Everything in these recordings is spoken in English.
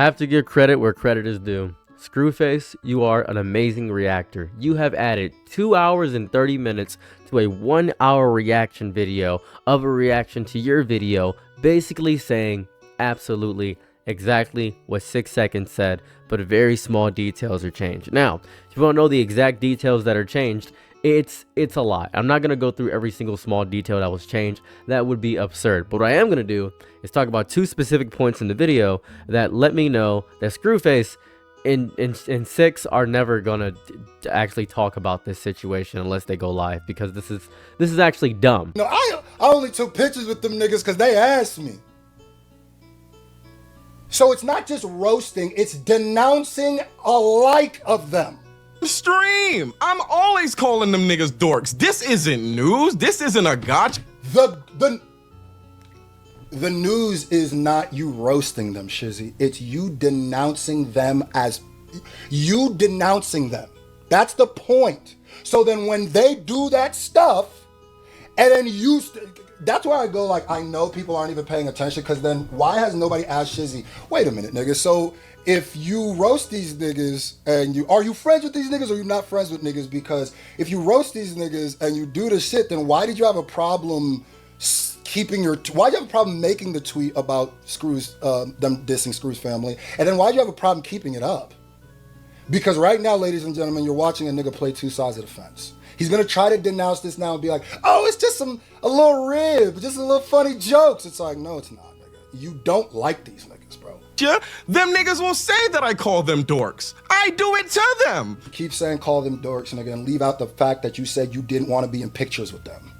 I have to give credit where credit is due. Screwface, you are an amazing reactor. You have added 2 hours and 30 minutes to a 1 hour reaction video of a reaction to your video, basically saying absolutely exactly what 6 seconds said, but very small details are changed. Now, if you want to know the exact details that are changed, it's a lot. I'm not going to go through every single small detail that was changed. That would be absurd. But what I am going to do is talk about 2 specific points in the video that let me know that Screwface in 6 are never gonna actually talk about this situation unless they go live, because this is actually dumb. No, I only took pictures with them niggas because they asked me. So it's not just roasting, it's denouncing a like of them. Stream. I'm always calling them niggas dorks. This isn't news. This isn't a gotcha. The news is not you roasting them, Shizzy. It's you denouncing them as you denouncing them. That's the point. So then when they do that stuff, and then that's why I go like, I know people aren't even paying attention, because then why has nobody asked Shizzy, wait a minute, nigga, so if you roast these niggas and are you friends with these niggas or you not friends with niggas? Because if you roast these niggas and you do the shit, then why did you have a problem why do you have a problem making the tweet about Screw's, them dissing Screw's family? And then why do you have a problem keeping it up? Because right now, ladies and gentlemen, you're watching a nigga play 2 sides of the fence. He's gonna try to denounce this now and be like, oh, it's just a little rib, just a little funny jokes. It's like, no, it's not, nigga. You don't like these niggas, bro. Yeah, them niggas will say that I call them dorks. I do it to them. Keep saying call them dorks, nigga, and leave out the fact that you said you didn't want to be in pictures with them.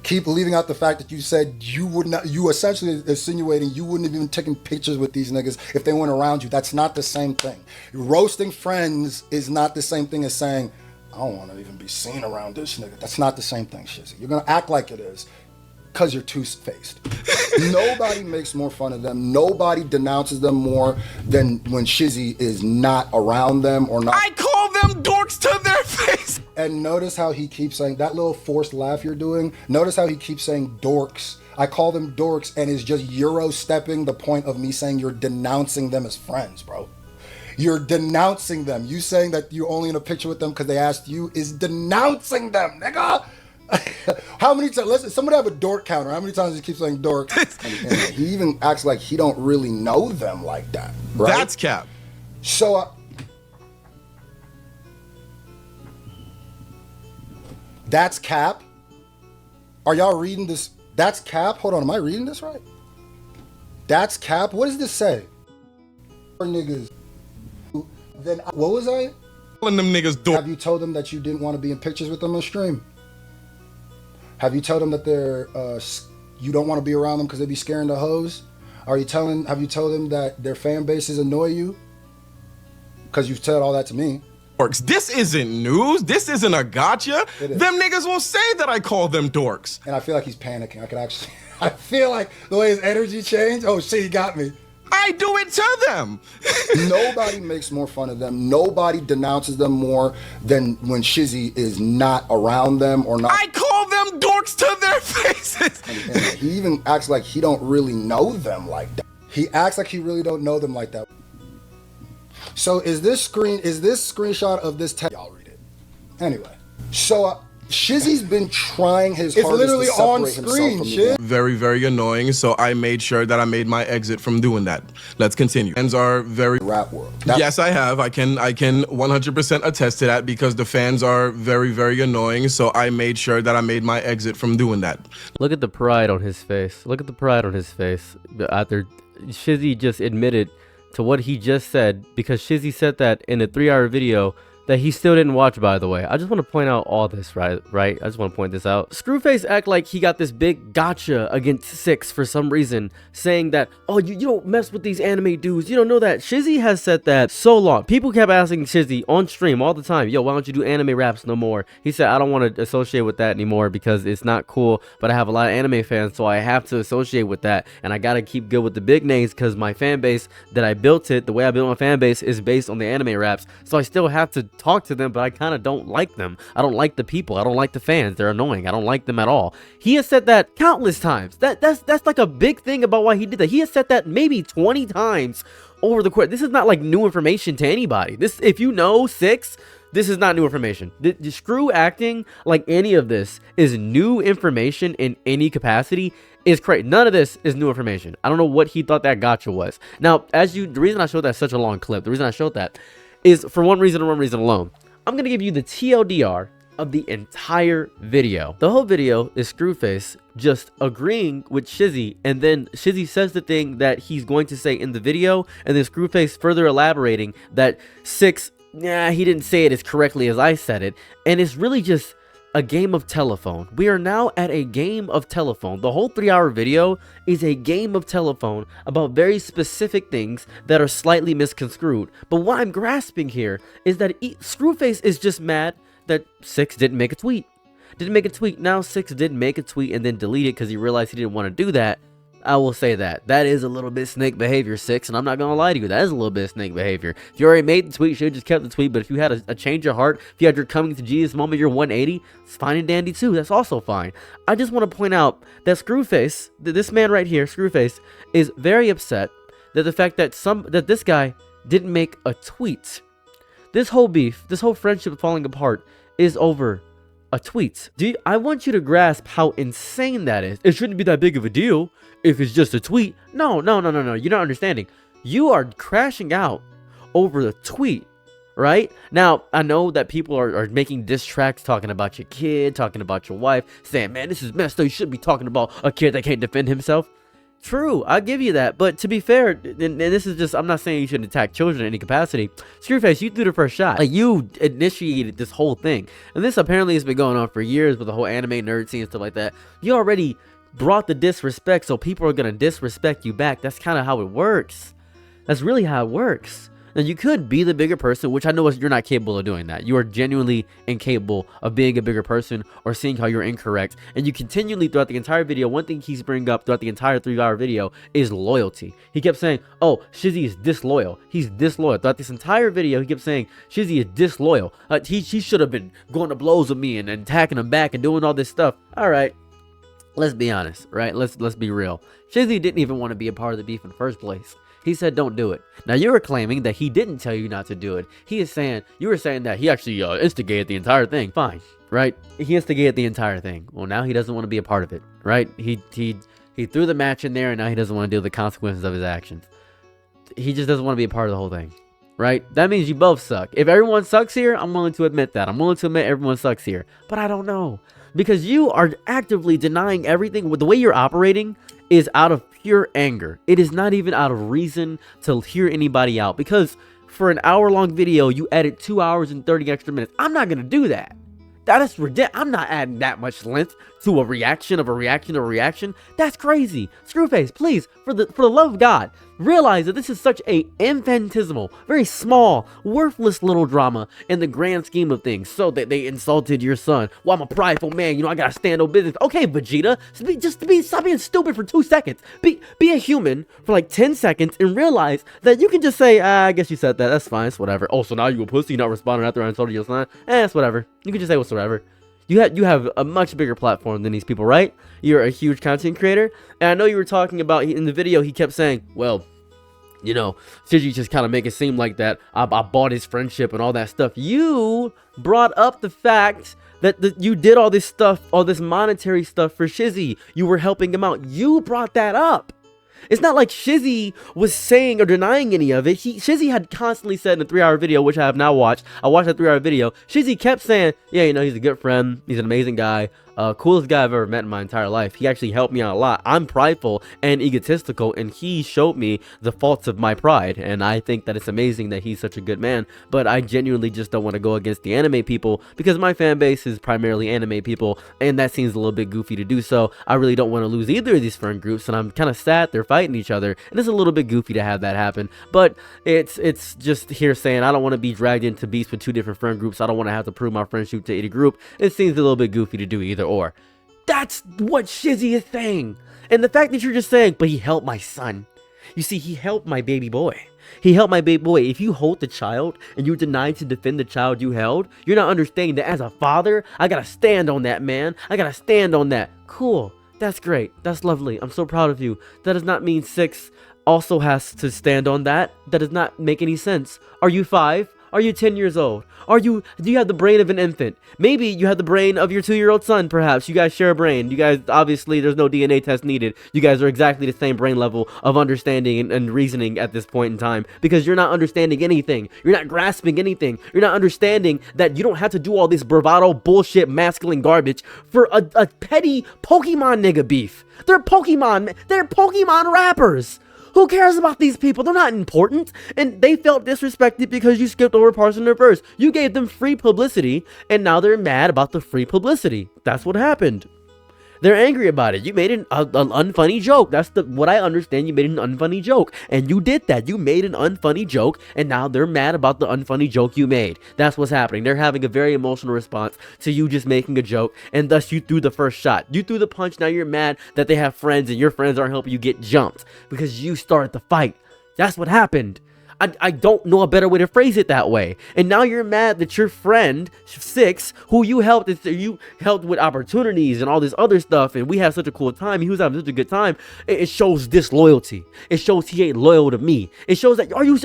Keep leaving out the fact that you said you essentially insinuating you wouldn't have even taken pictures with these niggas if they weren't around you. That's not the same thing. Roasting friends is not the same thing as saying, I don't want to even be seen around this nigga. That's not the same thing, Shizzy. You're going to act like it is because you're two-faced. Nobody makes more fun of them. Nobody denounces them more than when Shizzy is not around them or not. I call them dorks to their face. And notice how he keeps saying, that little forced laugh you're doing, notice how he keeps saying dorks. I call them dorks, and is just Euro-stepping the point of me saying you're denouncing them as friends, bro. You're denouncing them. You saying that you're only in a picture with them because they asked you is denouncing them, nigga. How many times, listen, somebody have a dork counter. How many times he keeps saying dork? And he even acts like he don't really know them like that, right? That's cap. So, that's cap? Are y'all reading this? That's cap? Hold on, am I reading this right? That's cap? What does this say? Niggas. Then, what was I? Calling them niggas dorks. Have you told them that you didn't want to be in pictures with them on stream? Have you told them that you don't want to be around them because they be scaring the hoes? Have you told them that their fan bases annoy you? Because you've said all that to me. This isn't news. This isn't a gotcha. Them niggas will say that I call them dorks. And I feel like he's panicking. I feel like the way his energy changed. Oh shit, he got me. I do it to them. Nobody makes more fun of them. Nobody denounces them more than when Shizzy is not around them or not. I call them dorks to their faces. And he even acts like he don't really know them like that. He acts like he really don't know them like that. So is this screenshot of this text? Y'all read it. Anyway, so Shizzy's been trying his hardest. It's literally on screen, shit. Very, very annoying. So I made sure that I made my exit from doing that. Let's continue. Fans are very rap world. Yes, I have. I can 100% attest to that because the fans are very, very annoying. So I made sure that I made my exit from doing that. Look at the pride on his face. Look at the pride on his face. After Shizzy just admitted to what he just said, because Shizzy said that in a 3-hour video that he still didn't watch, by the way. I just want to point out all this, right? I just want to point this out. Screwface act like he got this big gotcha against 6 for some reason, saying that, oh, you don't mess with these anime dudes. You don't know that. Shizzy has said that so long. People kept asking Shizzy on stream all the time, yo, why don't you do anime raps no more? He said, I don't want to associate with that anymore because it's not cool, but I have a lot of anime fans, so I have to associate with that, and I got to keep good with the big names because my fan base that I built it, the way I built my fan base is based on the anime raps, so I still have to talk to them, but I kind of don't like them. I don't like the people. I don't like the fans. They're annoying. I don't like them at all. He has said that countless times. That's like a big thing about why he did that. He has said that maybe 20 times over the course. This is not like new information to anybody. This, if you know Six, this is not new information. The Screw acting like any of this is new information in any capacity is crazy. None of this is new information. I don't know what he thought that gotcha was. Now, the reason I showed that such a long clip, the reason I showed that is for one reason and one reason alone. I'm going to give you the TLDR of the entire video. The whole video is Screwface just agreeing with Shizzy, and then Shizzy says the thing that he's going to say in the video, and then Screwface further elaborating that Six, yeah, he didn't say it as correctly as I said it, and it's really just a game of telephone. We are now at a game of telephone. The whole 3-hour video is a game of telephone about very specific things that are slightly misconstrued. But what I'm grasping here is that Screwface is just mad that Six didn't make a tweet. Now Six didn't make a tweet and then delete it because he realized he didn't want to do that. I will say that. That is a little bit snake behavior, Six, and I'm not going to lie to you. That is a little bit of snake behavior. If you already made the tweet, you should have just kept the tweet, but if you had a change of heart, if you had your coming to Jesus moment, you're 180, it's fine and dandy too. That's also fine. I just want to point out that Screwface, this man right here, Screwface, is very upset that the fact that this guy didn't make a tweet. This whole beef, this whole friendship falling apart is over a tweet. I want you to grasp how insane that is. It shouldn't be that big of a deal if it's just a tweet. No. You're not understanding. You are crashing out over the tweet, right? Now, I know that people are making diss tracks talking about your kid, talking about your wife, saying, man, this is messed up. You should be talking about a kid that can't defend himself. True, I'll give you that. But to be fair, and this is just, I'm not saying you shouldn't attack children in any capacity. Screwface, you threw the first shot. Like, you initiated this whole thing. And this apparently has been going on for years with the whole anime nerd scene and stuff like that. You already brought the disrespect, so people are going to disrespect you back. That's kind of how it works. That's really how it works. Now, you could be the bigger person, which I know you're not capable of doing that. You are genuinely incapable of being a bigger person or seeing how you're incorrect. And you continually, throughout the entire video, one thing he's bringing up throughout the entire 3-hour video is loyalty. He kept saying, oh, Shizzy is disloyal. He's disloyal. Throughout this entire video, he kept saying, Shizzy is disloyal. He should have been going to blows with me and attacking him back and doing all this stuff. All right. Let's be honest, right? Let's be real. Shizzy didn't even want to be a part of the beef in the first place. He said, don't do it. Now, you were claiming that he didn't tell you not to do it. You were saying that he actually instigated the entire thing. Fine, right? He instigated the entire thing. Well, now he doesn't want to be a part of it, right? He threw the match in there, and now he doesn't want to deal with the consequences of his actions. He just doesn't want to be a part of the whole thing, right? That means you both suck. If everyone sucks here, I'm willing to admit that. I'm willing to admit everyone sucks here. But I don't know. Because you are actively denying everything. The way you're operating is out of pure anger. It is not even out of reason to hear anybody out. Because for an hour-long video, you added 2 hours and 30 extra minutes. I'm not going to do that. That is ridiculous. I'm not adding that much length to a reaction of a reaction of a reaction. That's crazy. Screwface, please, for the love of God, realize that this is such a infinitesimal, very small, worthless little drama in the grand scheme of things. So that they insulted your son. Well, I'm a prideful man. You know, I gotta stand on business. Okay, Vegeta, stop being stupid for 2 seconds. Be a human for like 10 seconds and realize that you can just say, I guess you said that. That's fine. It's whatever. Oh, so now you a pussy? You're not responding after I insulted your son? It's whatever. You can just say whatsoever. You have a much bigger platform than these people, right? You're a huge content creator. And I know you were talking about, in the video, he kept saying, well, you know, Shizzy just kind of make it seem like that I bought his friendship and all that stuff. You brought up the fact that you did all this stuff, all this monetary stuff for Shizzy. You were helping him out. You brought that up. It's not like Shizzy was saying or denying any of it. Shizzy had constantly said in a 3-hour video, which I have now watched. I watched that 3-hour video. Shizzy kept saying, yeah, you know, he's a good friend. He's an amazing guy. Coolest guy I've ever met in my entire life. He actually helped me out a lot. I'm prideful and egotistical, and he showed me the faults of my pride. And I think that it's amazing that he's such a good man. But I genuinely just don't want to go against the anime people because my fan base is primarily anime people, and that seems a little bit goofy to do so. I really don't want to lose either of these friend groups, and I'm kind of sad they're fighting each other, and it's a little bit goofy to have that happen. But it's just here saying I don't want to be dragged into beefs with 2 different friend groups. I don't want to have to prove my friendship to any group. It seems a little bit goofy to do either or. That's what Shizzy is saying. And the fact that you're just saying, but he helped my son. You see, he helped my baby boy. He helped my baby boy. If you hold the child and you deny to defend the child you held, you're not understanding that as a father, I gotta stand on that, man. I gotta stand on that. Cool. That's great. That's lovely. I'm so proud of you. That does not mean Six also has to stand on that. That does not make any sense. Are you 5? Are you 10 years old? Do you have the brain of an infant? Maybe you have the brain of your 2-year-old son, perhaps. You guys share a brain. You guys, obviously, there's no DNA test needed. You guys are exactly the same brain level of understanding and reasoning at this point in time, because you're not understanding anything. You're not grasping anything. You're not understanding that you don't have to do all this bravado, bullshit, masculine garbage for a petty Pokemon nigga beef. They're Pokemon rappers. Who cares about these people? They're not important. And they felt disrespected because you skipped over parts in their verse. You gave them free publicity, and now they're mad about the free publicity. That's what happened. They're angry about it. You made an unfunny joke. That's what I understand. You made an unfunny joke, and you did that. You made an unfunny joke, and now they're mad about the unfunny joke you made. That's what's happening. They're having a very emotional response to you just making a joke, and thus you threw the first shot. You threw the punch. Now you're mad that they have friends, and your friends aren't helping you get jumped because you started the fight. That's what happened. I don't know a better way to phrase it that way. And now you're mad that your friend, 6, who you helped with opportunities and all this other stuff, and we had such a cool time, he was having such a good time, it shows disloyalty. It shows he ain't loyal to me. It shows that, are you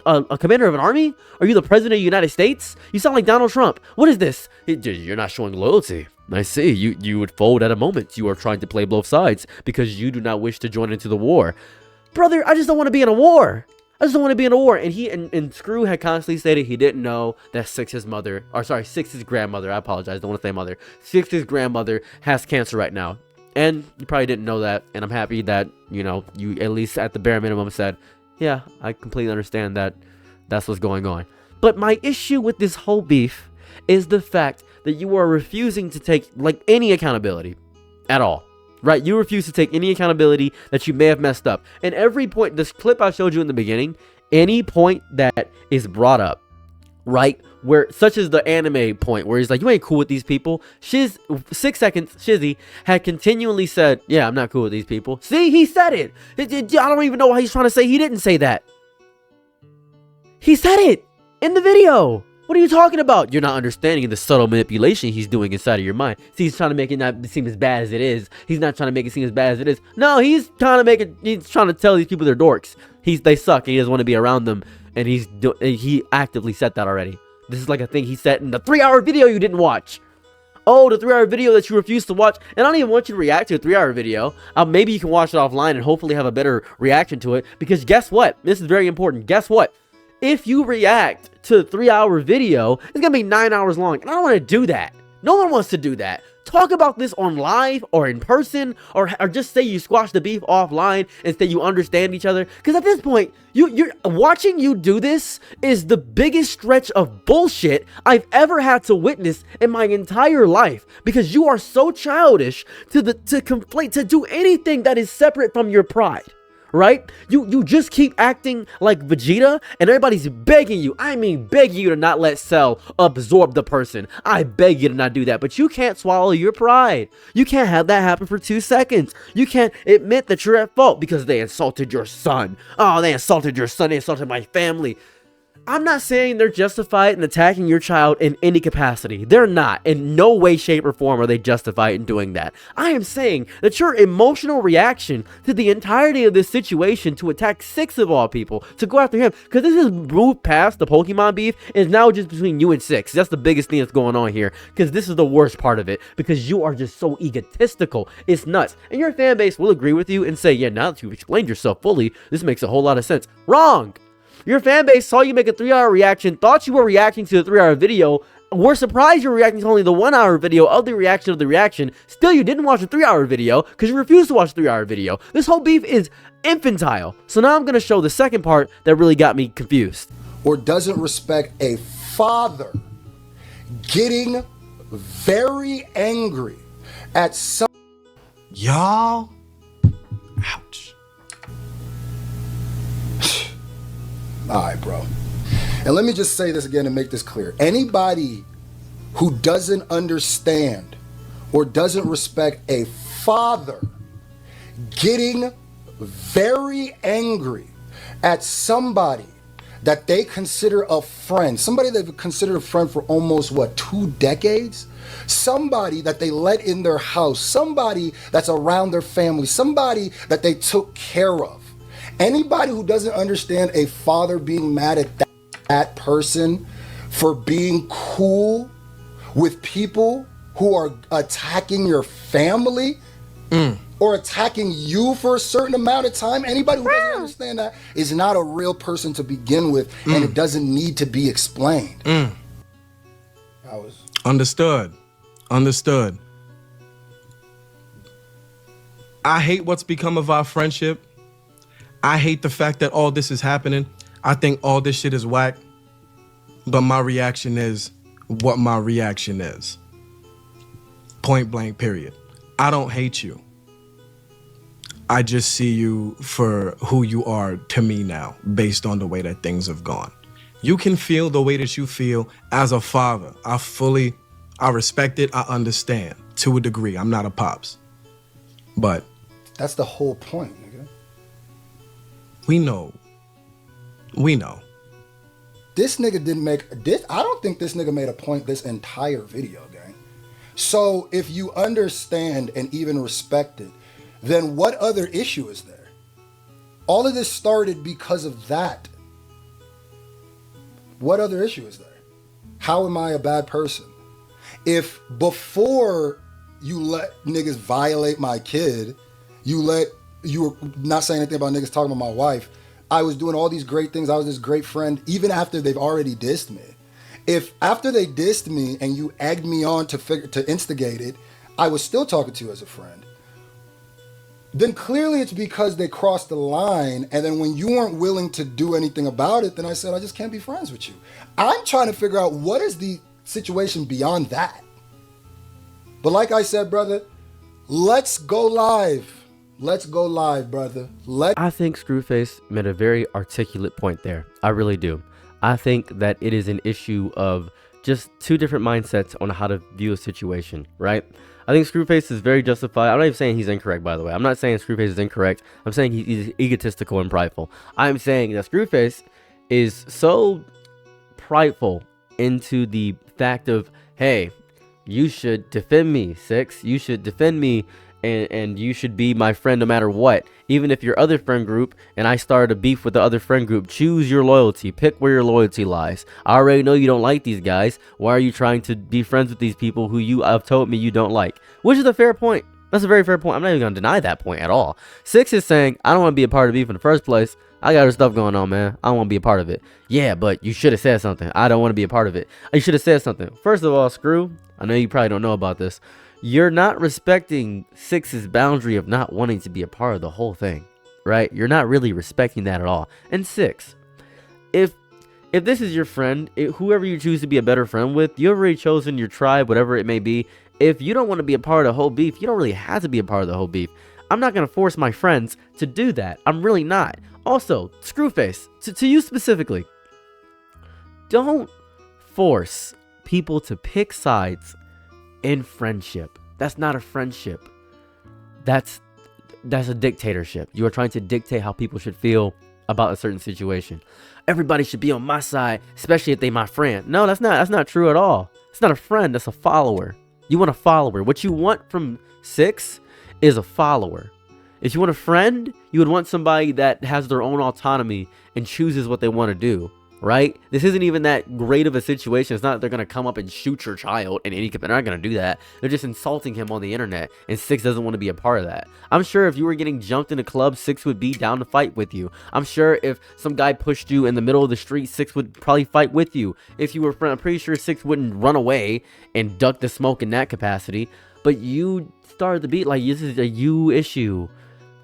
a commander of an army? Are you the president of the United States? You sound like Donald Trump. What is this? You're not showing loyalty. I see. You would fold at a moment. You are trying to play both sides because you do not wish to join into the war. Brother, I just don't want to be in a war. I just don't want to be in a war. And he and Scru had constantly stated he didn't know that Six's grandmother, I apologize, don't want to say mother. Six's grandmother has cancer right now. And you probably didn't know that. And I'm happy that, you at least at the bare minimum said, yeah, I completely understand that that's what's going on. But my issue with this whole beef is the fact that you are refusing to take any accountability at all. Right, you refuse to take any accountability that you may have messed up. And every point, this clip I showed you in the beginning, any point that is brought up, right, where, such as the anime point, where he's like, you ain't cool with these people. 6 seconds, Shizzy had continually said, yeah, I'm not cool with these people. See, he said it. I don't even know why he's trying to say he didn't say that. He said it in the video. What are you talking about? You're not understanding the subtle manipulation he's doing inside of your mind. See, he's trying to make it not seem as bad as it is. He's not trying to make it seem as bad as it is. No, he's trying to tell these people they're dorks. They suck and he doesn't want to be around them. And he actively said that already. This is like a thing he said in the 3-hour video you didn't watch. Oh, the 3-hour video that you refused to watch. And I don't even want you to react to a 3-hour video. Maybe you can watch it offline and hopefully have a better reaction to it. Because guess what? This is very important. Guess what? If you react to a 3-hour video, it's going to be 9 hours long. And I don't want to do that. No one wants to do that. Talk about this on live or in person, or just say you squash the beef offline and say you understand each other. Because at this point, you're watching you do this is the biggest stretch of bullshit I've ever had to witness in my entire life. Because you are so childish to do anything that is separate from your pride. Right? You just keep acting like Vegeta, and everybody's begging you. I mean, begging you to not let Cell absorb the person. I beg you to not do that, but you can't swallow your pride. You can't have that happen for 2 seconds. You can't admit that you're at fault because they insulted your son. Oh, they insulted your son. They insulted my family. I'm not saying they're justified in attacking your child in any capacity. They're not. In no way, shape, or form are they justified in doing that. I am saying that your emotional reaction to the entirety of this situation to attack 6 of all people, to go after him, because this has moved past the Pokemon beef, and is now just between you and 6. That's the biggest thing that's going on here, because this is the worst part of it, because you are just so egotistical. It's nuts. And your fan base will agree with you and say, yeah, now that you've explained yourself fully, this makes a whole lot of sense. Wrong! Your fan base saw you make a 3-hour reaction, thought you were reacting to the 3-hour video, were surprised you were reacting to only the 1-hour video of the reaction of the reaction. Still, you didn't watch the 3-hour video because you refused to watch the 3-hour video. This whole beef is infantile. So now I'm going to show the second part that really got me confused. Or doesn't respect a father getting very angry at some... Y'all, ouch. All right, bro. And let me just say this again and make this clear. Anybody who doesn't understand or doesn't respect a father getting very angry at somebody that they consider a friend, somebody they've considered a friend for almost, 2 decades? Somebody that they let in their house, somebody that's around their family, somebody that they took care of. Anybody who doesn't understand a father being mad at that person for being cool with people who are attacking your family or attacking you for a certain amount of time, anybody who doesn't understand that is not a real person to begin with, and it doesn't need to be explained. Understood. I hate what's become of our friendship. I hate the fact that all this is happening. I think all this shit is whack. But my reaction is what my reaction is. Point blank, period. I don't hate you. I just see you for who you are to me now, based on the way that things have gone. You can feel the way that you feel as a father. I respect it. I understand to a degree. I'm not a pops. But that's the whole point, nigga. We know. This nigga didn't make this. I don't think this nigga made a point this entire video, gang. So if you understand and even respect it, then what other issue is there? All of this started because of that. What other issue is there? How am I a bad person? If before you let niggas violate my kid, you were not saying anything about niggas talking about my wife, I was doing all these great things, I was this great friend, even after they've already dissed me. If after they dissed me and you egged me on to instigate it, I was still talking to you as a friend, then clearly it's because they crossed the line, and then when you weren't willing to do anything about it, then I said, I just can't be friends with you. I'm trying to figure out what is the situation beyond that. But like I said, brother, let's go live. Let's go live, brother. I think Screwface made a very articulate point there. I really do. I think that it is an issue of just two different mindsets on how to view a situation, right? I think Screwface is very justified. I'm not even saying he's incorrect, by the way. I'm not saying Screwface is incorrect. I'm saying he's egotistical and prideful. I'm saying that Screwface is so prideful into the fact of, hey, you should defend me, Six. You should defend me, and you should be my friend no matter what. Even if your other friend group and I started a beef with the other friend group, choose your loyalty. Pick where your loyalty lies. I already know you don't like these guys. Why are you trying to be friends with these people who you have told me you don't like? Which is a fair point. That's a very fair point. I'm not even going to deny that point at all. Six is saying, I don't want to be a part of beef in the first place. I got other stuff going on, man. I don't want to be a part of it. Yeah, but you should have said something. I don't want to be a part of it. You should have said something. First of all, Screw, I know you probably don't know about this. You're not respecting Six's boundary of not wanting to be a part of the whole thing, right? You're not really respecting that at all. And Six, if this is your friend, whoever you choose to be a better friend with, you've already chosen your tribe, whatever it may be. If you don't want to be a part of the whole beef, you don't really have to be a part of the whole beef. I'm not going to force my friends to do that. I'm really not. Also, Screwface, to you specifically, don't force people to pick sides in friendship. That's not a friendship. That's a dictatorship. You are trying to dictate how people should feel about a certain situation. Everybody should be on my side, especially if they my friend. No, that's not true at all. It's not a friend, that's a follower. You want a follower. What you want from Six is a follower. If you want a friend, you would want somebody that has their own autonomy and chooses what they want to do, right? This isn't even that great of a situation. It's not that they're going to come up and shoot your child in any. They're not going to do that. They're just insulting him on the internet, and Six doesn't want to be a part of that. I'm sure if you were getting jumped in a club, Six would be down to fight with you. I'm sure if some guy pushed you in the middle of the street, Six would probably fight with you. If you were friend, I'm pretty sure Six wouldn't run away and duck the smoke in that capacity. But you started the beat like this is a you issue.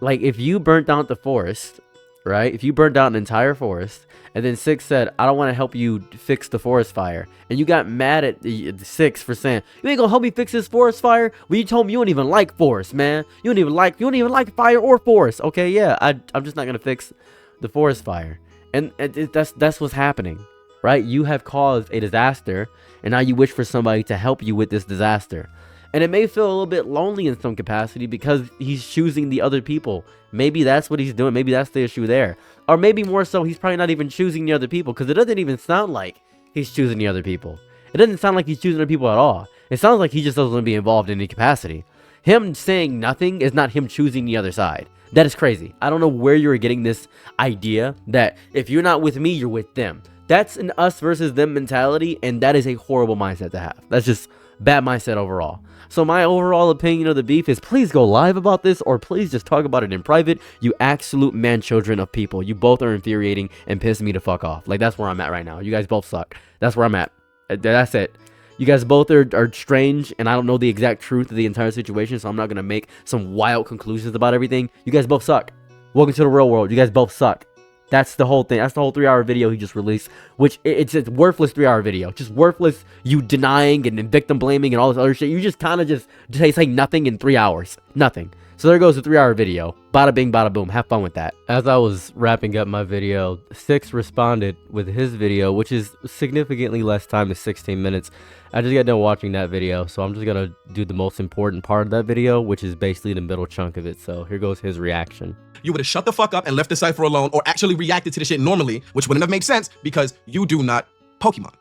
Like, if you burnt down the forest, right? If you burned down an entire forest, and then Six said, I don't want to help you fix the forest fire, and you got mad at Six for saying, you ain't gonna help me fix this forest fire? Well, you told me you don't even like forest, man. You don't even like fire or forest. Okay, yeah, I'm just not gonna fix the forest fire. And that's what's happening, right? You have caused a disaster, and now you wish for somebody to help you with this disaster. And it may feel a little bit lonely in some capacity because he's choosing the other people. Maybe that's what he's doing. Maybe that's the issue there. Or maybe more so, he's probably not even choosing the other people, because it doesn't even sound like he's choosing the other people. It doesn't sound like he's choosing other people at all. It sounds like he just doesn't want to be involved in any capacity. Him saying nothing is not him choosing the other side. That is crazy. I don't know where you're getting this idea that if you're not with me, you're with them. That's an us versus them mentality, and that is a horrible mindset to have. That's just bad mindset overall. So my overall opinion of the beef is please go live about this, or please just talk about it in private. You absolute man children of people. You both are infuriating and piss me to fuck off. Like, that's where I'm at right now. You guys both suck. That's where I'm at. That's it. You guys both are strange, and I don't know the exact truth of the entire situation, so I'm not going to make some wild conclusions about everything. You guys both suck. Welcome to the real world. You guys both suck. That's the whole thing. That's the whole 3-hour video he just released, which it's a worthless 3-hour video. Just worthless, you denying and victim blaming and all this other shit. You just kind of just say nothing in 3 hours. Nothing. So there goes the 3-hour video. Bada bing, bada boom. Have fun with that. As I was wrapping up my video, Scru responded with his video, which is significantly less time than 16 minutes. I just got done watching that video, so I'm just going to do the most important part of that video, which is basically the middle chunk of it. So here goes his reaction. You would have shut the fuck up and left the cipher alone, or actually reacted to the shit normally, which wouldn't have made sense because you do not Pokemon.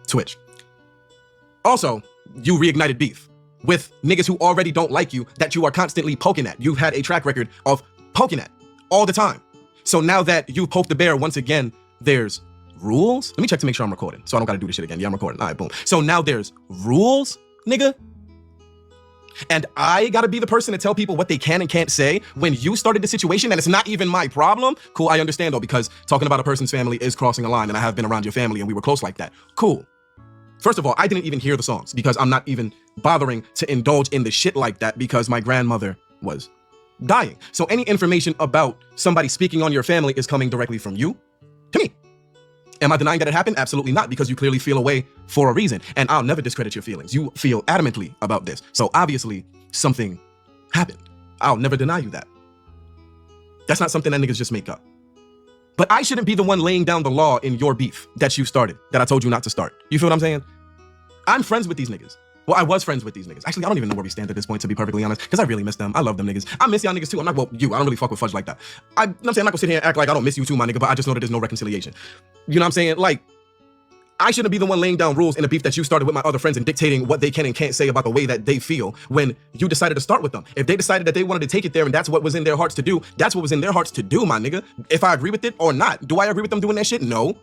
Twitch. Also, you reignited beef with niggas who already don't like you that you are constantly poking at. You've had a track record of poking at all the time. So now that you poked the bear once again, there's rules. Let me check to make sure I'm recording, so I don't gotta do this shit again. Yeah, I'm recording. All right, boom. So now there's rules, nigga. And I gotta be the person to tell people what they can and can't say when you started the situation and it's not even my problem. Cool, I understand though, because talking about a person's family is crossing a line, and I have been around your family and we were close like that. Cool. First of all, I didn't even hear the songs because I'm not even bothering to indulge in the shit like that because my grandmother was dying. So any information about somebody speaking on your family is coming directly from you to me. Am I denying that it happened? Absolutely not, because you clearly feel a way for a reason. And I'll never discredit your feelings. You feel adamantly about this. So obviously something happened. I'll never deny you that. That's not something that niggas just make up. But I shouldn't be the one laying down the law in your beef that you started, that I told you not to start. You feel what I'm saying? I'm friends with these niggas. Well, I was friends with these niggas. Actually, I don't even know where we stand at this point, to be perfectly honest, because I really miss them. I love them niggas. I miss y'all niggas too. I'm not, well, you. I don't really fuck with Fudge like that. I'm saying I'm not gonna sit here and act like I don't miss you too, my nigga, but I just know that there's no reconciliation. You know what I'm saying? Like, I shouldn't be the one laying down rules in a beef that you started with my other friends and dictating what they can and can't say about the way that they feel when you decided to start with them. If they decided that they wanted to take it there and that's what was in their hearts to do, that's what was in their hearts to do, my nigga. If I agree with it or not. Do I agree with them doing that shit? No.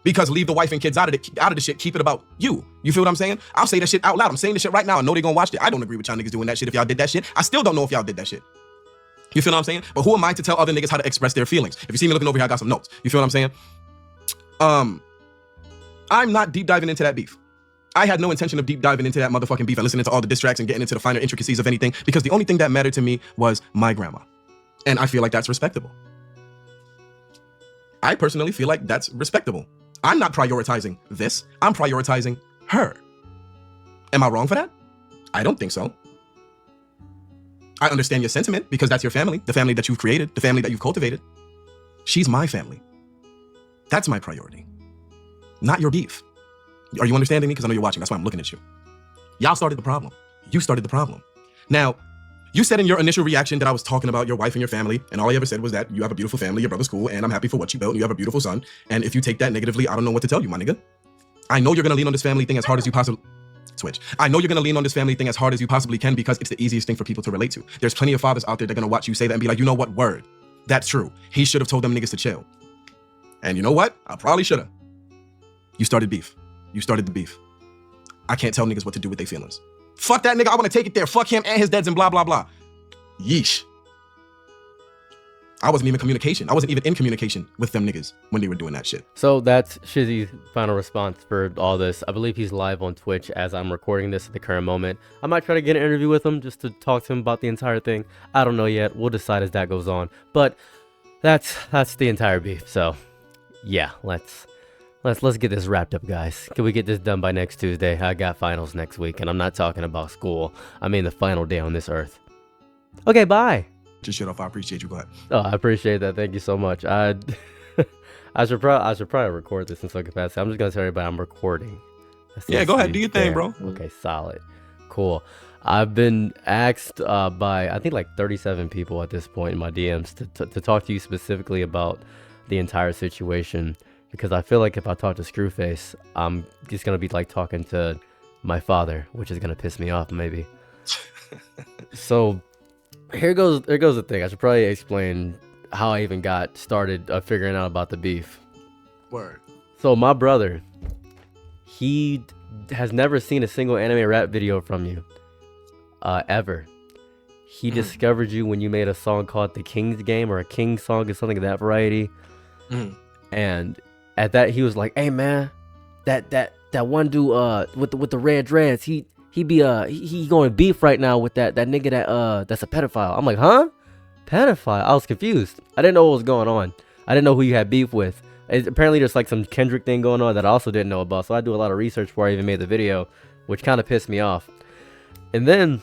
Because leave the wife and kids out of the shit, keep it about you. You feel what I'm saying? I'll say that shit out loud. I'm saying this shit right now. I know they gonna watch it. I don't agree with y'all niggas doing that shit if y'all did that shit. I still don't know if y'all did that shit. You feel what I'm saying? But who am I to tell other niggas how to express their feelings? If you see me looking over here, I got some notes. You feel what I'm saying? I'm not deep diving into that beef. I had no intention of deep diving into that motherfucking beef and listening to all the diss tracks and getting into the finer intricacies of anything, because the only thing that mattered to me was my grandma. And I feel like that's respectable. I personally feel like that's respectable. I'm not prioritizing this. I'm prioritizing her. Am I wrong for that? I don't think so. I understand your sentiment because that's your family, the family that you've created, the family that you've cultivated. She's my family. That's my priority, not your beef. Are you understanding me? Because I know you're watching. That's why I'm looking at you. Y'all started the problem. You started the problem. Now, you said in your initial reaction that I was talking about your wife and your family, and all I ever said was that you have a beautiful family, your brother's cool, and I'm happy for what you built, and you have a beautiful son. And if you take that negatively, I don't know what to tell you, my nigga. I know you're gonna lean on this family thing as hard as you possibly... Switch. I know you're gonna lean on this family thing as hard as you possibly can because it's the easiest thing for people to relate to. There's plenty of fathers out there that are gonna watch you say that and be like, you know what, word. That's true. He should have told them niggas to chill. And you know what? I probably should have. You started beef. You started the beef. I can't tell niggas what to do with their feelings. Fuck that nigga, I wanna take it there. Fuck him and his dads and blah, blah, blah. Yeesh. I wasn't even in communication with them niggas when they were doing that shit. So that's Shizzy's final response for all this. I believe he's live on Twitch as I'm recording this at the current moment. I might try to get an interview with him just to talk to him about the entire thing. I don't know yet. We'll decide as that goes on. But that's the entire beef. So yeah, let's get this wrapped up, guys. Can we get this done by next Tuesday? I got finals next week, and I'm not talking about school. I mean the final day on this earth. Okay, bye. Just shut off. I appreciate you. Go ahead. Oh, I appreciate that. Thank you so much. I should probably record this in some capacity. I'm just gonna tell everybody I'm recording. Yeah, go ahead. Do your thing, bro. Okay, solid. Cool. I've been asked by I think like 37 people at this point in my DMs to talk to you specifically about the entire situation, because I feel like if I talk to Screwface, I'm just gonna be like talking to my father, which is gonna piss me off maybe. So Here goes the thing. I should probably explain how I even got started figuring out about the beef. Word. So my brother, he has never seen a single anime rap video from you, ever. He discovered you when you made a song called "The King's Game" or a King song or something of that variety. And at that, he was like, "Hey man, that one dude with the red dreads, he going beef right now with that nigga that's a pedophile." I'm like, "Huh? Pedophile?" I was confused. I didn't know what was going on. I didn't know who you had beef with. Apparently there's like some Kendrick thing going on that I also didn't know about. So I do a lot of research before I even made the video, which kind of pissed me off. And then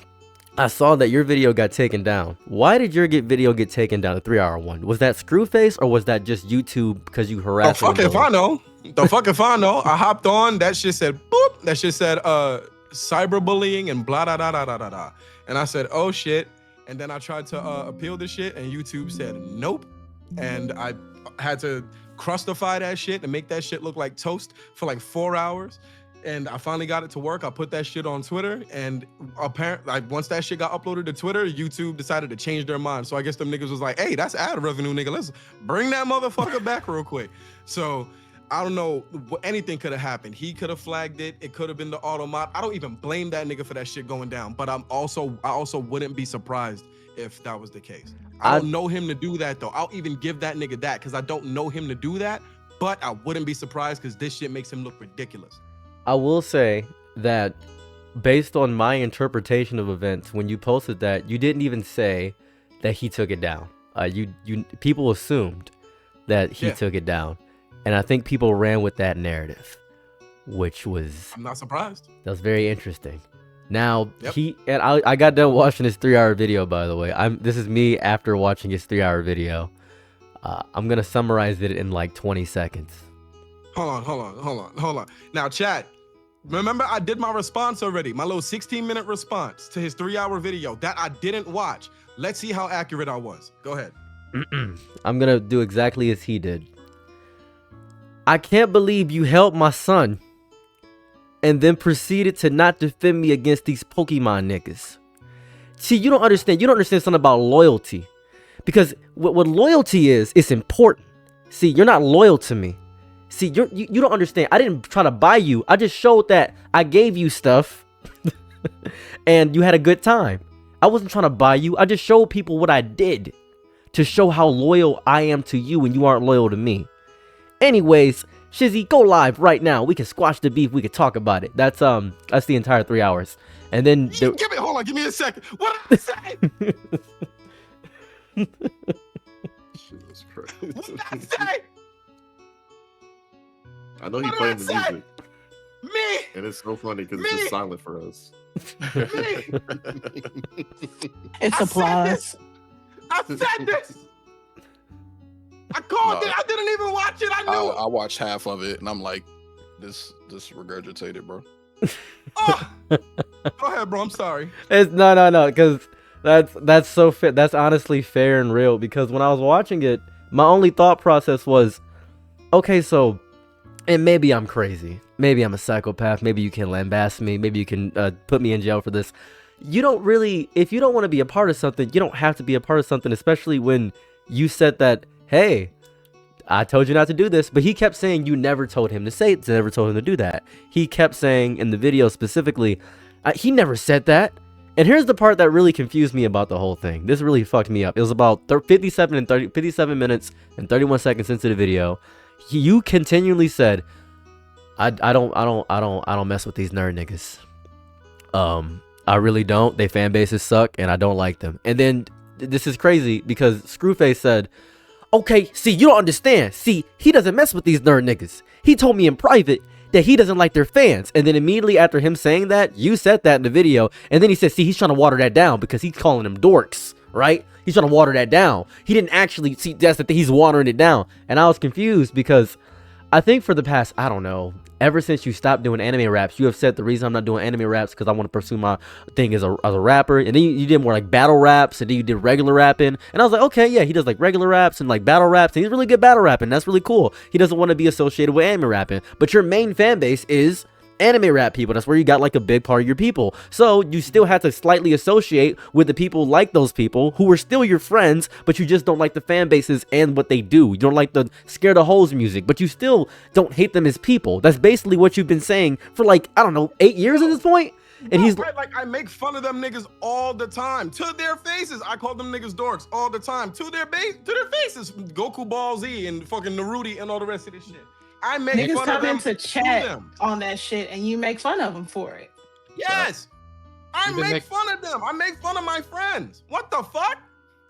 I saw that your video got taken down. Why did your video get taken down? The 3-hour one. Was that Screwface or was that just YouTube because you harassed? The fuck if I know. The fuck if I know. I hopped on. That shit said boop. That shit said cyberbullying and blah da da da da da da. And I said, oh shit. And then I tried to appeal this shit, and YouTube said nope. And I had to crustify that shit and make that shit look like toast for like 4 hours. And I finally got it to work. I put that shit on Twitter, and apparently, like, once that shit got uploaded to Twitter, YouTube decided to change their mind. So I guess them niggas was like, "Hey, that's ad revenue, nigga. Let's bring that motherfucker back real quick." So I don't know. Anything could have happened. He could have flagged it. It could have been the automat. I don't even blame that nigga for that shit going down. But I also wouldn't be surprised if that was the case. I don't know him to do that though. I'll even give that nigga that because I don't know him to do that. But I wouldn't be surprised because this shit makes him look ridiculous. I will say that based on my interpretation of events, when you posted that, you didn't even say that he took it down. People assumed that he took it down, and I think people ran with that narrative, which was, I'm not surprised. That was very interesting. Now I got done watching his 3-hour video, by the way. This is me after watching his 3-hour video. I'm gonna summarize it in like 20 seconds. Hold on. Now, chat, remember I did my response already, my little 16-minute response to his 3-hour video that I didn't watch. Let's see how accurate I was. Go ahead. I'm gonna do exactly as he did. I can't believe you held my son and then proceeded to not defend me against these Pokemon niggas. See, you don't understand. You don't understand something about loyalty. Because what loyalty is, it's important. See, you're not loyal to me. See, you don't understand. I didn't try to buy you. I just showed that I gave you stuff and you had a good time. I wasn't trying to buy you. I just showed people what I did to show how loyal I am to you and you aren't loyal to me. Anyways, Shizzy, go live right now. We can squash the beef. We can talk about it. That's the entire 3 hours. And then hold on, give me a second. What did I say? Jesus Christ. What did I say? I know he playing the music. Me! And it's so funny because it's just silent for us. It's applause. I said this. I called it. I didn't even watch it. I knew. I watched half of it and I'm like, this regurgitated, bro. Oh. Go ahead, bro. I'm sorry. It's no, because that's so fit. That's honestly fair and real. Because when I was watching it, my only thought process was, okay, so. And maybe I'm crazy. Maybe I'm a psychopath. Maybe you can lambast me. Maybe you can put me in jail for this. You don't really, if you don't want to be a part of something, you don't have to be a part of something, especially when you said that, hey, I told you not to do this. But he kept saying you never told him to say it, never told him to do that. He kept saying in the video specifically, he never said that. And here's the part that really confused me about the whole thing. This really fucked me up. It was about 57 minutes and 31 seconds into the video. You continually said, I don't mess with these nerd niggas. I really don't. They fan bases suck and I don't like them. And then this is crazy because Screwface said, okay, see, you don't understand. See, he doesn't mess with these nerd niggas. He told me in private that he doesn't like their fans. And then immediately after him saying that, you said that in the video. And then he said, see, he's trying to water that down because he's calling them dorks, right? He's trying to water that down. He didn't actually see that's the thing. He's watering it down. And I was confused because I think for the past, I don't know, ever since you stopped doing anime raps, you have said the reason I'm not doing anime raps because I want to pursue my thing as a rapper. And then you did more like battle raps, and then you did regular rapping. And I was like, okay, yeah, he does like regular raps and like battle raps. And he's really good battle rapping. That's really cool. He doesn't want to be associated with anime rapping. But your main fan base is anime rap people. That's where you got like a big part of your people. So you still have to slightly associate with the people like those people who are still your friends, but you just don't like the fan bases and what they do. You don't like the Scare the Hoes music, but you still don't hate them as people. That's basically what you've been saying for like, I don't know, 8 years at this point. And he's right, like, I make fun of them niggas all the time to their faces. I call them niggas dorks all the time to their faces. Goku Ball Z and fucking Naruto and all the rest of this shit. I make Niggas fun come of them into to chat them. on that shit and you make fun of them for it. Yes, I make fun of them. I make fun of my friends. What the fuck?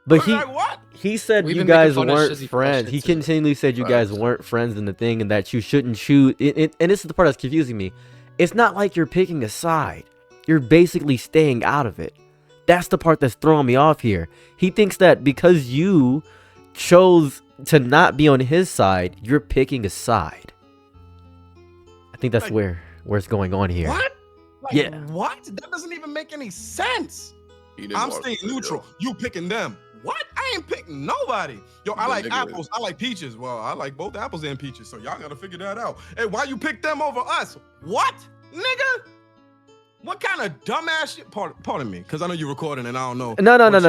But what? he said We've you been making guys fun of weren't Shizzy for that friends. shit He too. continually said you guys weren't friends in the thing and that you shouldn't choose. And this is the part that's confusing me. It's not like you're picking a side. You're basically staying out of it. That's the part that's throwing me off here. He thinks that because you chose to not be on his side, you're picking a side. I think that's Like, where it's going on here. What? Like, Yeah. What? That doesn't even make any sense. He didn't I'm watch staying the video. neutral. You picking them. What? I ain't picking nobody. Yo, I The like nigga- apples. I like peaches. Well, I like both apples and peaches. So y'all gotta figure that out. Hey, why you pick them over us? What? Nigga? What kind of dumbass shit? Pardon me, because I know you're recording and I don't know.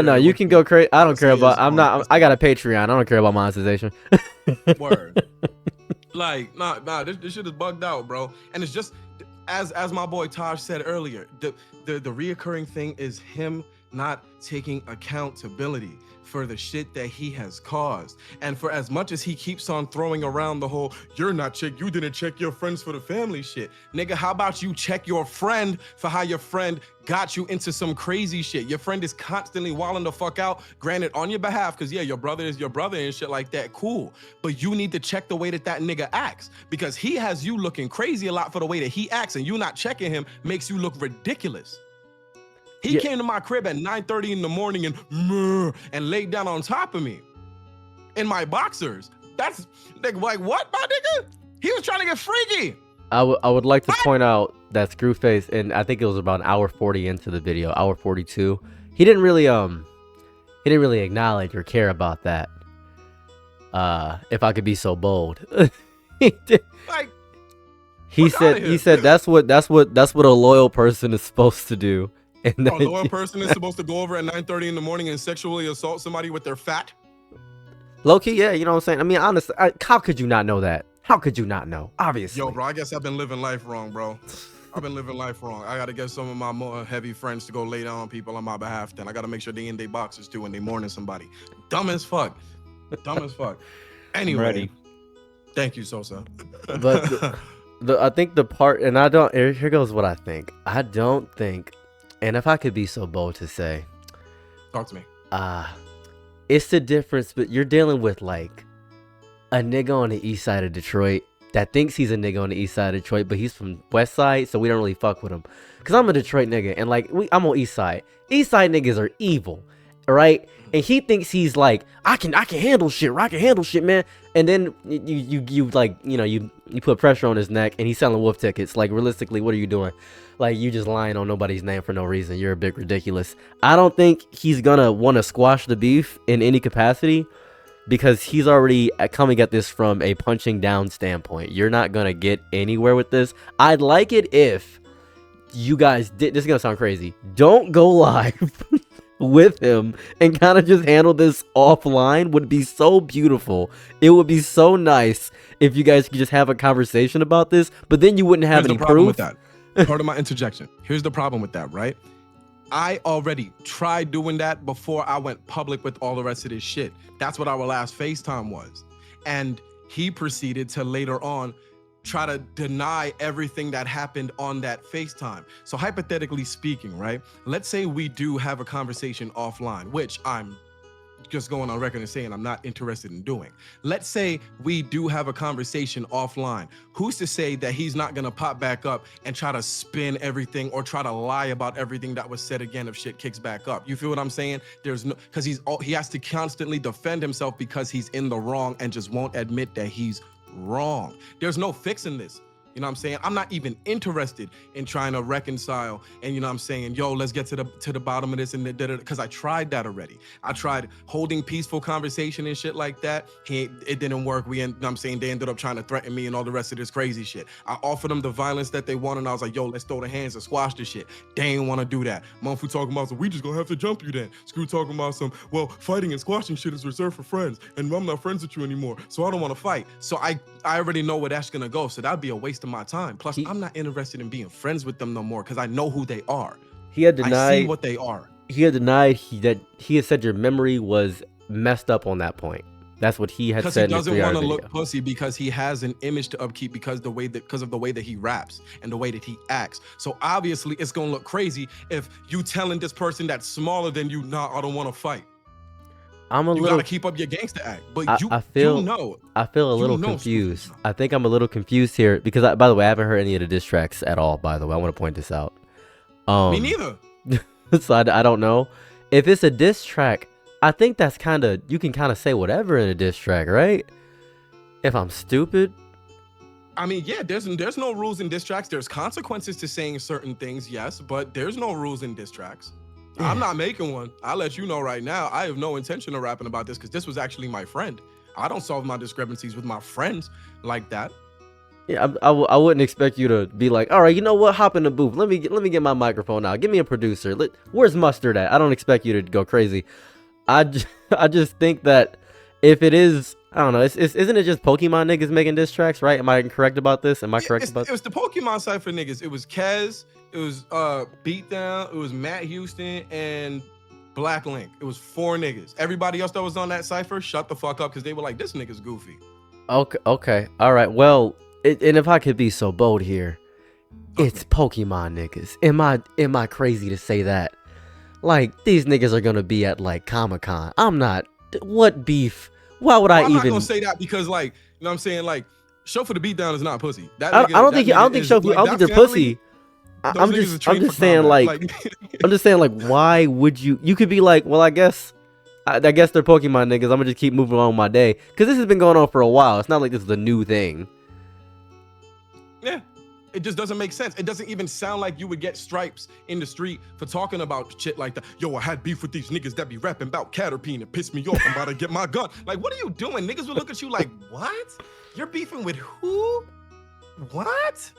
No. You can go crazy. I don't care policy about. is I'm on not. this. I got a Patreon. I don't care about monetization. Word. Like, nah, this shit is bugged out, bro. And it's just as my boy Taj said earlier, the reoccurring thing is him not taking accountability for the shit that he has caused. And for as much as he keeps on throwing around the whole, you didn't check your friends for the family shit. Nigga, how about you check your friend for how your friend got you into some crazy shit? Your friend is constantly wilding the fuck out, granted on your behalf, because yeah, your brother is your brother and shit like that, cool. But you need to check the way that nigga acts, because he has you looking crazy a lot for the way that he acts, and you not checking him makes you look ridiculous. He came to my crib at 9:30 in the morning and laid down on top of me in my boxers. That's like what, my nigga? He was trying to get freaky. I would like to point out that Screwface, and I think it was about an hour 40 into the video, hour 42. He didn't really acknowledge or care about that. If I could be so bold. Like, he fuck outta here. said that's what a loyal person is supposed to do. And a loyal person is supposed to go over at 9:30 in the morning and sexually assault somebody with their fat? low key, yeah, you know what I'm saying? I mean, honestly, how could you not know that? How could you not know? Obviously. Yo, bro, I guess I've been living life wrong, bro. I've been living life wrong. I gotta get some of my more heavy friends to go lay down on people on my behalf. Then I gotta make sure they in their boxes too when they mourning somebody. Dumb as fuck. Dumb as fuck. Anyway, ready. Thank you, Sosa. But I think the part, and I don't, here goes what I think. I don't think, and if I could be so bold to say, Talk to me. it's the difference, but you're dealing with like a nigga on the east side of Detroit that thinks he's a nigga on the east side of Detroit, but he's from west side, so we don't really fuck with him. Cause I'm a Detroit nigga, and like I'm on east side. East side niggas are evil, right? And he thinks he's like, I can handle shit, I can handle shit, man. And then you like, you put pressure on his neck, and he's selling wolf tickets. Like, realistically, what are you doing? Like, you just lying on nobody's name for no reason. You're a bit ridiculous. I don't think he's gonna want to squash the beef in any capacity, because he's already coming at this from a punching down standpoint. You're not gonna get anywhere with this. I'd like it if you guys did, this is gonna sound crazy, don't go live with him and kind of just handle this offline. Would be so beautiful. It would be so nice if you guys could just have a conversation about this, but then you wouldn't have Here's any the problem proof. with that. Part of my interjection. Here's the problem with that, right? I already tried doing that before I went public with all the rest of this shit. That's what our last FaceTime was. And he proceeded to later on try to deny everything that happened on that FaceTime. So hypothetically speaking, right? Let's say we do have a conversation offline, which I'm just going on record and saying I'm not interested in doing. Let's say we do have a conversation offline. Who's to say that he's not gonna pop back up and try to spin everything or try to lie about everything that was said again if shit kicks back up? You feel what I'm saying? There's no, because he has to constantly defend himself because he's in the wrong and just won't admit that he's wrong. There's no fixing this. You know what I'm saying? I'm not even interested in trying to reconcile and, you know what I'm saying, yo, let's get to the bottom of this and because I tried that already. I tried holding peaceful conversation and shit like that. It didn't work. You know what I'm saying? They ended up trying to threaten me and all the rest of this crazy shit. I offered them the violence that they wanted and I was like, yo, let's throw the hands and squash this shit. They ain't want to do that. Motherfucker talking about, so we just gonna have to jump you then. Screw talking about some, well, fighting and squashing shit is reserved for friends and I'm not friends with you anymore, so I don't want to fight. So I already know where that's gonna go, so that'd be a waste of my time. Plus, I'm not interested in being friends with them no more because I know who they are. He had denied. I see what they are. He had denied that he had said your memory was messed up on that point. That's what he had said. Because he doesn't want to look pussy because he has an image to upkeep because of the way that he raps and the way that he acts. So obviously, it's gonna look crazy if you telling this person that's smaller than you, nah, I don't want to fight. You gotta keep up your gangster act, but I feel a little confused. I think I'm a little confused here because, by the way, I haven't heard any of the diss tracks at all. By the way, I want to point this out. Me neither. So I don't know if it's a diss track. I think that's you can kind of say whatever in a diss track, right? If I'm stupid. I mean, yeah, there's no rules in diss tracks. There's consequences to saying certain things, yes, but there's no rules in diss tracks. I'm not making one. I'll let you know right now. I have no intention of rapping about this because this was actually my friend. I don't solve my discrepancies with my friends like that. Yeah, I wouldn't expect you to be like, all right, you know what? Hop in the booth. Let me get my microphone out. Give me a producer. Where's Mustard at? I don't expect you to go crazy. I just think that if it is, I don't know. Isn't it just Pokemon niggas making diss tracks, right? Am I incorrect about this? Am I correct about this? It was the Pokemon Cypher niggas. It was Kez. It was Beatdown. It was Matt Houston and Black Link. It was 4 niggas. Everybody else that was on that Cypher, shut the fuck up because they were like, this nigga's goofy. Okay. All right. Well, and if I could be so bold here, it's Pokemon niggas. Am I crazy to say that? Like, these niggas are gonna be at like Comic-Con. I'm not. What beef? Why would I even? I'm not gonna say that because, like, you know what I'm saying? Like, Show for the Beatdown is not pussy. I don't think they're pussy. I'm just saying like why would you could be like, well, I guess they're Pokemon niggas. I'm gonna just keep moving on with my day because this has been going on for a while. It's not like this is a new thing. Yeah, it just doesn't make sense. It doesn't even sound like you would get stripes in the street for talking about shit like that. Yo, I had beef with these niggas that be rapping about Caterpie and piss me off. I'm about to get my gun. Like, what are you doing? Niggas would look at you like, what? You're beefing with who? What?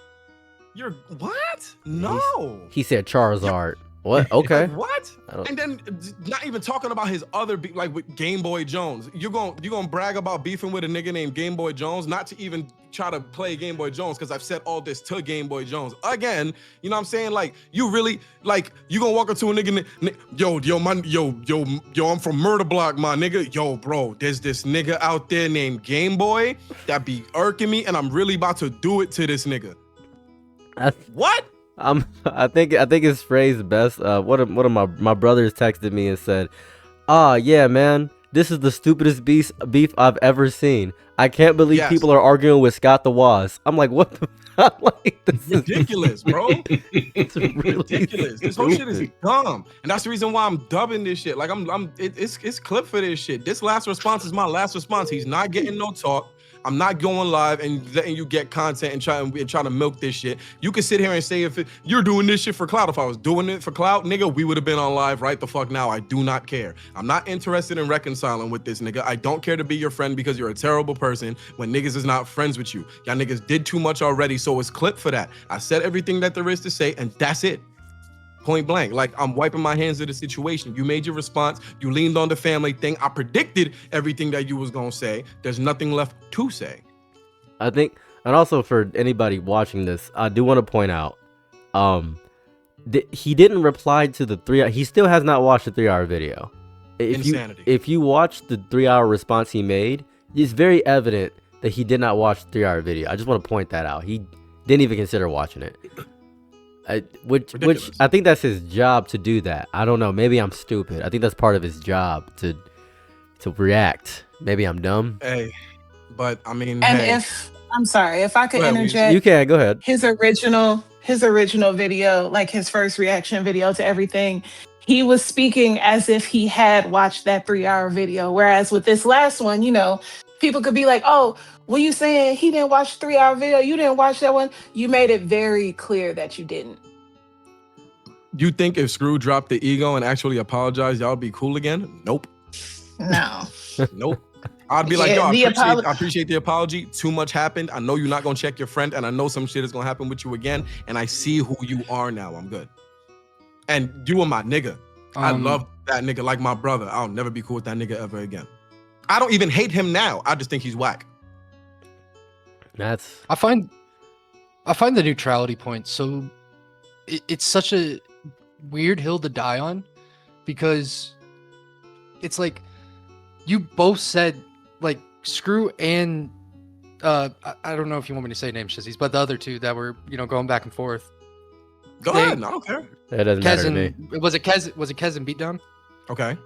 You're what? No. He said Charizard. What? Okay. Like, what? And then not even talking about his other beef, like with Game Boy Jones. You're gonna brag about beefing with a nigga named Game Boy Jones, not to even try to play Game Boy Jones, because I've said all this to Game Boy Jones. Again, you know what I'm saying? Like, you really, like, you gonna walk up to a nigga, yo, I'm from Murder Block, my nigga. Yo, bro, there's this nigga out there named Game Boy that be irking me, and I'm really about to do it to this nigga. What? I think it's phrased best. One of my brothers texted me and said, yeah, man, this is the stupidest beef I've ever seen. I can't believe people are arguing with Scott the Woz. I'm like, what the like, this ridiculous, bro. It's really ridiculous. This whole shit is dumb. And that's the reason why I'm dubbing this shit. Like, it's clip for this shit. This last response is my last response. He's not getting no talk. I'm not going live and letting you get content and trying to milk this shit. You can sit here and say you're doing this shit for clout. If I was doing it for clout, nigga, we would have been on live right the fuck now. I do not care. I'm not interested in reconciling with this nigga. I don't care to be your friend because you're a terrible person when niggas is not friends with you. Y'all niggas did too much already, so it's clip for that. I said everything that there is to say, and that's it. Point blank. Like, I'm wiping my hands of the situation. You made your response. You leaned on the family thing. I predicted everything that you was gonna say. There's nothing left to say. I think, and also for anybody watching this, I do want to point out, he didn't reply to the 3 hour. He still has not watched the 3 hour video. Insanity. If you watch the 3 hour response he made, it's very evident that he did not watch the 3 hour video. I just want to point that out. He didn't even consider watching it. Which I think that's his job to do that. I don't know. Maybe I'm stupid. I think that's part of his job to react. Maybe I'm dumb. Hey, but I mean, and if I could interject, you can go ahead. His original video, like his first reaction video to everything, he was speaking as if he had watched that 3 hour video. Whereas with this last one, you know, people could be like, oh, When you saying he didn't watch 3 hour video, you didn't watch that one. You made it very clear that you didn't. You think if Screw dropped the ego and actually apologized, y'all be cool again? Nope. No. Nope. I'd be like, Yeah, yo, the I appreciate the apology. Too much happened. I know you're not gonna check your friend, and I know some shit is gonna happen with you again. And I see who you are now. I'm good. And you are my nigga. I love that nigga like my brother. I'll never be cool with that nigga ever again. I don't even hate him now. I just think he's whack. That's I find the neutrality point so it's such a weird hill to die on, because it's like you both said, like, Screw and I don't know if you want me to say names, Shizzies, but the other two that were, you know, going back and forth. Go ahead. I don't care. it doesn't matter to me. Was it Kez and Beatdown? Okay.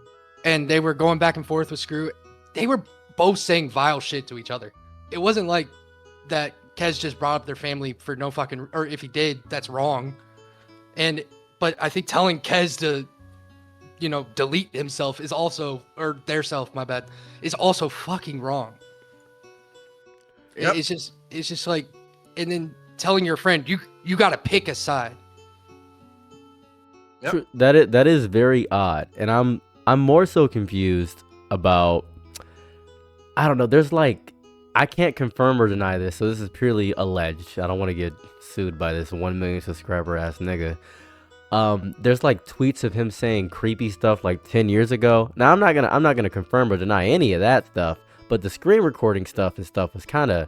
And they were going back and forth with Screw. They were both saying vile shit to each other. It wasn't like that Kez just brought up their family for no fucking, or if he did, that's wrong. But I think telling Kez to, you know, delete himself is also, or their self, my bad, is also fucking wrong. Yep. It's just like, and then telling your friend, you got to pick a side. Yep. That is very odd, and I'm more so confused about, I don't know. There's like, I can't confirm or deny this, so this is purely alleged. I don't want to get sued by this 1 million subscriber ass nigga. There's like tweets of him saying creepy stuff like 10 years ago. Now I'm not gonna confirm or deny any of that stuff, but the screen recording stuff and stuff was kind of,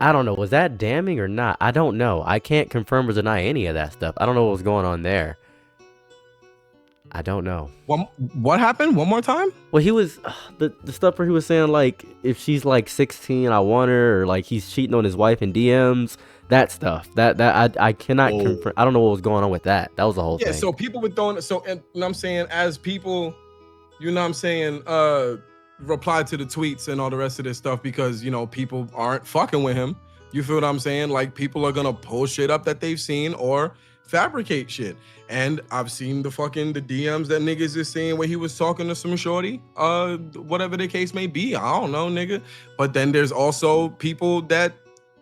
I don't know, was that damning or not? I don't know. I can't confirm or deny any of that stuff. I don't know what was going on there. I don't know. What happened? One more time? Well, he was the stuff where he was saying like, if she's like 16, I want her, or like he's cheating on his wife in DMs. That stuff. That I cannot confirm. I don't know what was going on with that. That was the whole thing. Yeah. So people were throwing. So, and, you know what I'm saying, as people, you know what I'm saying, reply to the tweets and all the rest of this stuff, because, you know, people aren't fucking with him. You feel what I'm saying? Like, people are gonna pull shit up that they've seen or fabricate shit. And I've seen the DMs that niggas is saying where he was talking to some shorty, whatever the case may be. I don't know, nigga. But then there's also people that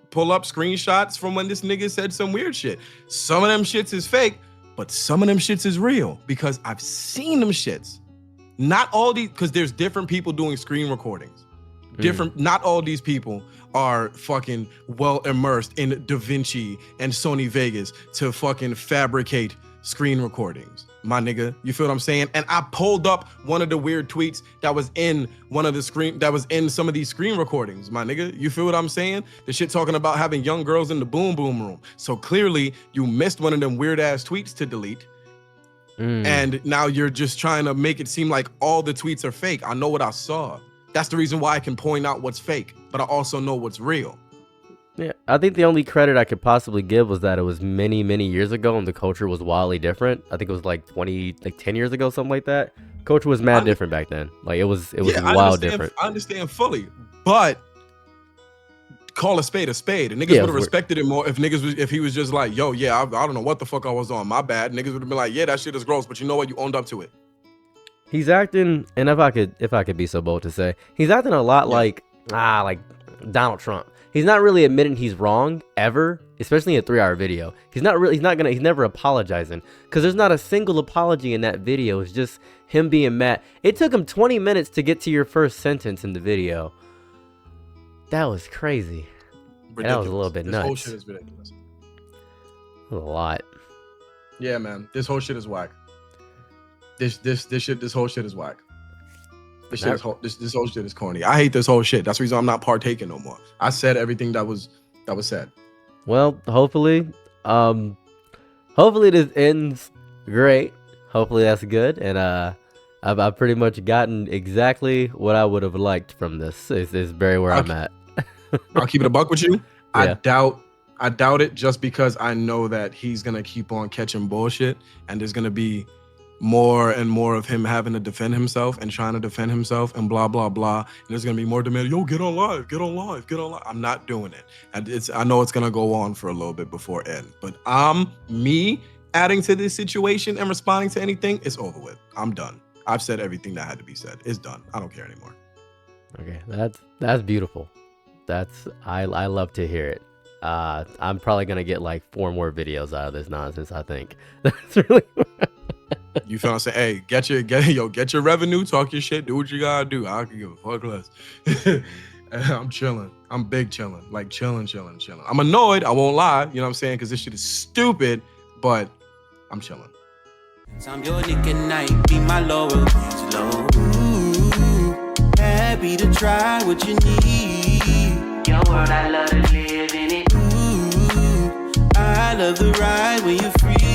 pull up screenshots from when this nigga said some weird shit. Some of them shits is fake, but some of them shits is real, because I've seen them shits. Not all these, because there's different people doing screen recordings. Not all these people are fucking well immersed in DaVinci and Sony Vegas to fucking fabricate screen recordings, my nigga. You feel what I'm saying? And I pulled up one of the weird tweets that was in some of these screen recordings, my nigga. You feel what I'm saying? The shit talking about having young girls in the boom boom room. So clearly you missed one of them weird ass tweets to delete. And now you're just trying to make it seem like all the tweets are fake. I know what I saw. That's the reason why I can point out what's fake, but I also know what's real. Yeah, I think the only credit I could possibly give was that it was many, many years ago and the culture was wildly different. I think it was like 10 years ago, something like that. Culture was mad different back then. Like it was wild different. I understand fully, but call a spade a spade. And niggas would have respected it more if he was just like, yo, yeah, I don't know what the fuck I was on. My bad. Niggas would have been like, yeah, that shit is gross, but you know what? You owned up to it. He's acting, and if I could be so bold to say, he's acting a lot like Donald Trump. He's not really admitting he's wrong ever, especially in a 3-hour video. He's never apologizing, because there's not a single apology in that video. It's just him being mad. It took him 20 minutes to get to your first sentence in the video. That was crazy. That was a little bit nuts. This whole shit is ridiculous. A lot. Yeah, man. This whole shit is whack. This whole shit is whack. This whole shit is corny. I hate this whole shit. That's the reason I'm not partaking no more. I said everything that was said. Well, hopefully this ends great. Hopefully that's good. And I've pretty much gotten exactly what I would have liked from this. Is very where I'm at. I'll keep it a buck with you. Yeah. I doubt it, just because I know that he's gonna keep on catching bullshit, and there's gonna be more and more of him having to defend himself and trying to defend himself and blah blah blah. And there's gonna be more demand. Yo, get on live. I'm not doing it. And I know it's gonna go on for a little bit before end. But me adding to this situation and responding to anything, it's over with. I'm done. I've said everything that had to be said. It's done. I don't care anymore. Okay, that's beautiful. I love to hear it. I'm probably gonna get like 4 more videos out of this nonsense. I think that's really. You feel I'm saying? Hey, get your revenue, talk your shit, do what you gotta do. I can give a fuck less. I'm chilling. I'm big chilling. Like chilling. I'm annoyed, I won't lie, you know what I'm saying? Because this shit is stupid, but I'm chilling. I'm your Nick at night, be my lower, low. Ooh, happy to try what you need. Your world, I love to live in it. Ooh, I love the ride when you're free.